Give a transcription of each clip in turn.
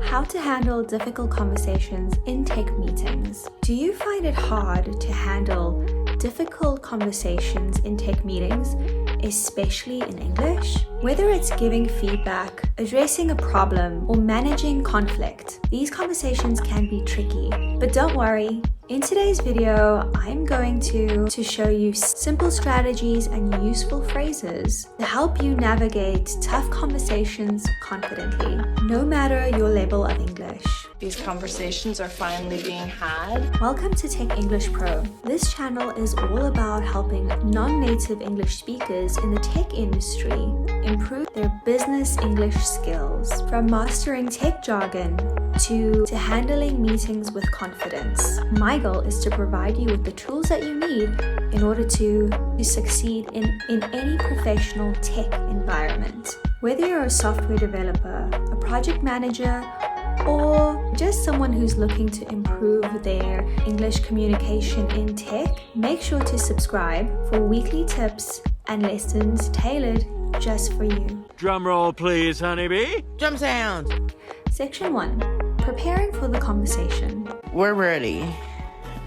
How to handle difficult conversations in tech meetings. Do you find it hard to handle difficult conversations in tech meetings, especially in English? Whether it's giving feedback, addressing a problem, or managing conflict, these conversations can be tricky. But don't worry, in today's video, I'm going to show you simple strategies and useful phrases to help you navigate tough conversations confidently, no matter your level of English. These conversations are finally being had. Welcome to Tech English Pro. This channel is all about helping non-native English speakers in the tech industry improve their business English skills, from mastering tech jargon to handling meetings with confidence. My goal is to provide you with the tools that you need in order to succeed in any professional tech environment. Whether you're a software developer, a project manager, or just someone who's looking to improve their English communication in tech, make sure to subscribe for weekly tips and lessons tailored just for you. Drum roll, please, honeybee. Drum sound. Section 1. Preparing for the conversation. We're ready.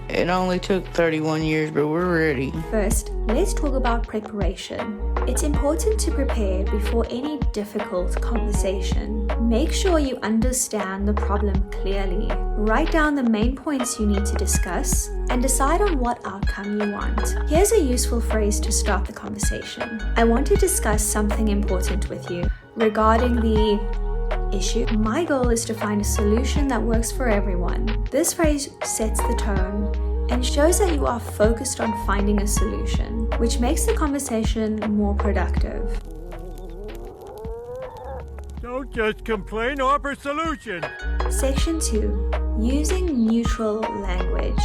It only took 31 years, but we're ready. First, let's talk about preparation. It's important to prepare before any difficult conversation. Make sure you understand the problem clearly. Write down the main points you need to discuss and decide on what outcome you want. Here's a useful phrase to start the conversation. I want to discuss something important with you regarding the issue. My goal is to find a solution that works for everyone. This phrase sets the tone and shows that you are focused on finding a solution, which makes the conversation more productive. Don't just complain, offer solution. Section 2. Using neutral language.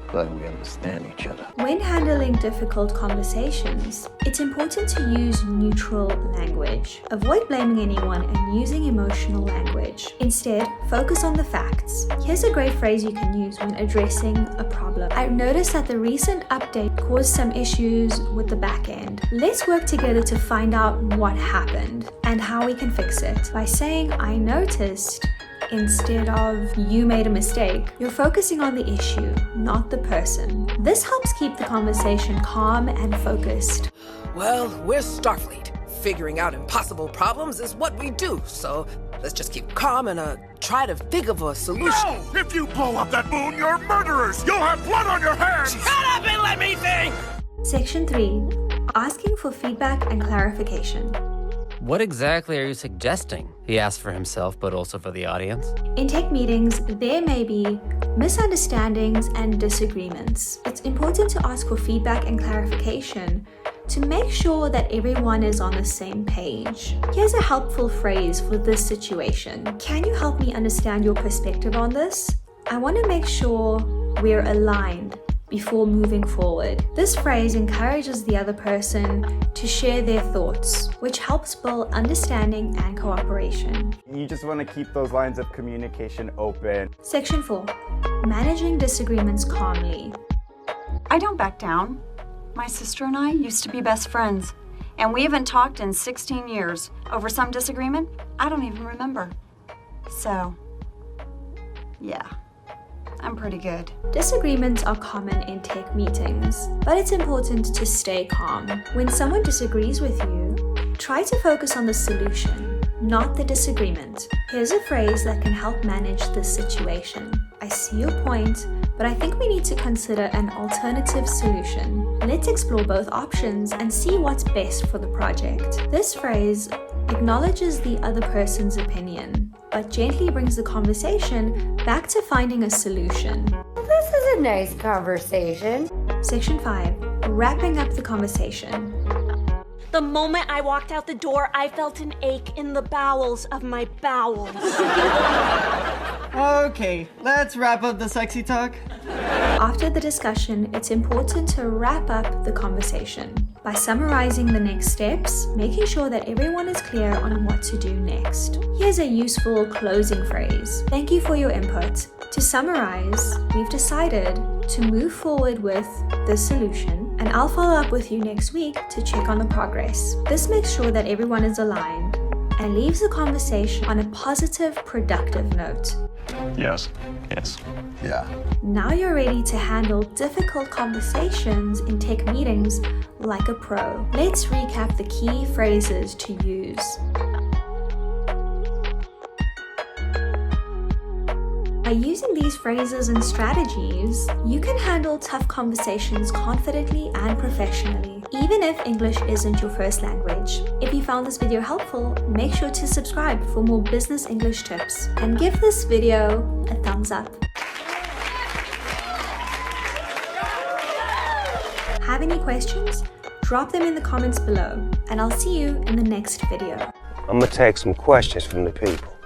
Glad we understand each other. When handling difficult conversations, it's important to use neutral language. Avoid blaming anyone and using emotional language. Instead, focus on the facts. Here's a great phrase you can use when addressing a problem. I've noticed that the recent update caused some issues with the back end. Let's work together to find out what happened and how we can fix it. By saying, I noticed, instead of you made a mistake, you're focusing on the issue, not the person. This helps keep the conversation calm and focused. Well, we're Starfleet. Figuring out impossible problems is what we do, so let's just keep calm and try to think of a solution. No! If you blow up that moon, you're murderers! You'll have blood on your hands! Shut up and let me think! Section 3. Asking for feedback and clarification. What exactly are you suggesting? He asked for himself, but also for the audience. In tech meetings, there may be misunderstandings and disagreements. It's important to ask for feedback and clarification to make sure that everyone is on the same page. Here's a helpful phrase for this situation. Can you help me understand your perspective on this? I want to make sure we're aligned before moving forward. This phrase encourages the other person to share their thoughts, which helps build understanding and cooperation. You just want to keep those lines of communication open. Section 4. Managing disagreements calmly. I don't back down. My sister and I used to be best friends, and we haven't talked in 16 years over some disagreement I don't even remember. So, yeah. I'm pretty good. Disagreements are common in tech meetings, but it's important to stay calm. When someone disagrees with you, try to focus on the solution, not the disagreement. Here's a phrase that can help manage this situation. I see your point, but I think we need to consider an alternative solution. Let's explore both options and see what's best for the project. This phrase acknowledges the other person's opinion, but gently brings the conversation back to finding a solution. This is a nice conversation. Section 5. Wrapping up the conversation. The moment I walked out the door, I felt an ache in the bowels of my bowels. Okay, let's wrap up the sexy talk. After the discussion, it's important to wrap up the conversation by summarizing the next steps, making sure that everyone is clear on what to do next. Here's a useful closing phrase. Thank you for your input. To summarize, we've decided to move forward with this solution, and I'll follow up with you next week to check on the progress. This makes sure that everyone is aligned and leaves the conversation on a positive, productive note. Yes. Yes. Yeah. Now you're ready to handle difficult conversations in tech meetings like a pro. Let's recap the key phrases to use. By using these phrases and strategies, you can handle tough conversations confidently and professionally, even if English isn't your first language. If you found this video helpful, make sure to subscribe for more business English tips and give this video a thumbs up. Have any questions? Drop them in the comments below, and I'll see you in the next video. I'm gonna take some questions from the people.